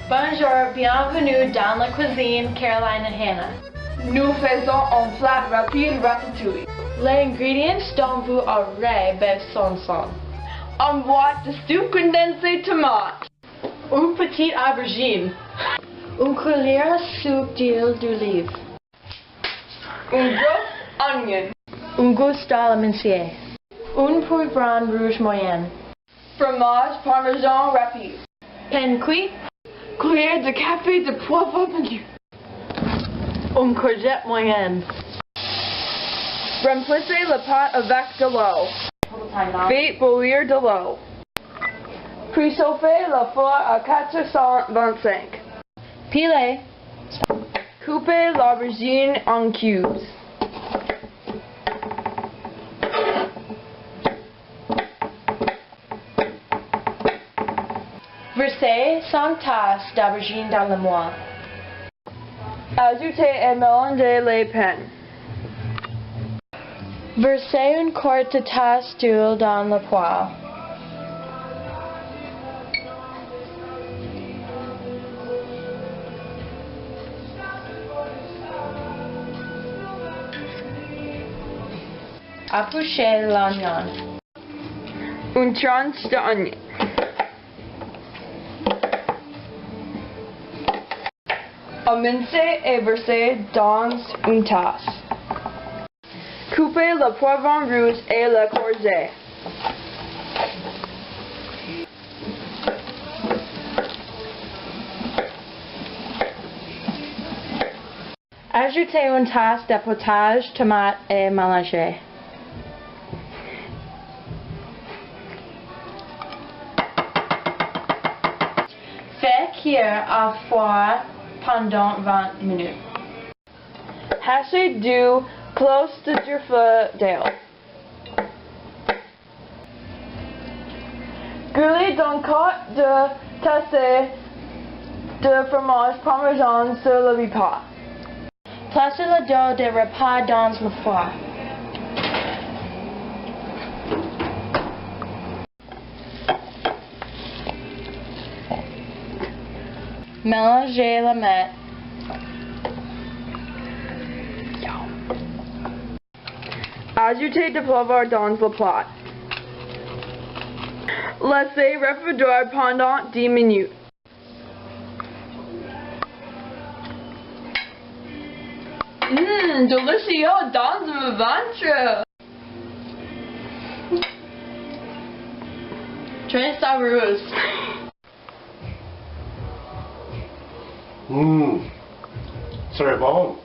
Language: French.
Bonjour, bienvenue dans la cuisine Caroline and Hanna. Nous faisons un plat rapide ratatouille. Les ingrédients dont vous aurez besoin sont une boîte de soupe condensée tomate, une petite aubergine, une cuillère à soupe d'huile d'olive, un gros oignon, un gousse d'allemande, un poivron rouge moyen, fromage parmesan rapide, pain cuit, cuillère de café de poivre menu, une courgette moyenne. Remplissez la pâte avec de l'eau. Faites bouillir de l'eau. Puis chauffez le four à 425. Pilez. Coupez l'aubergine en cubes. Versez 5 tasses d'aubergine dans le moule. Ajoutez et mélangez les pennes. Versez une quart de tasse d'huile dans le poêle. Épluchez l'oignon. Une tranche d'oignon. Émincez et versez dans une tasse. Coupez le poivron rouge et la courgette. Ajoutez une tasse de potage, tomate et mélangez. Faites cuire à four pendant 20 minutes. Hachez du close de girofle d'huile. Grillez d'un quart de tasse de fromage parmesan sur le repas. Placez le dos de repas dans le four. Mélangez la mette. Ajoutez du poivre dans le plat. Laissez refroidir pendant 10 minutes. Délicieux dans le ventre. Très savoureuse. C'est bon.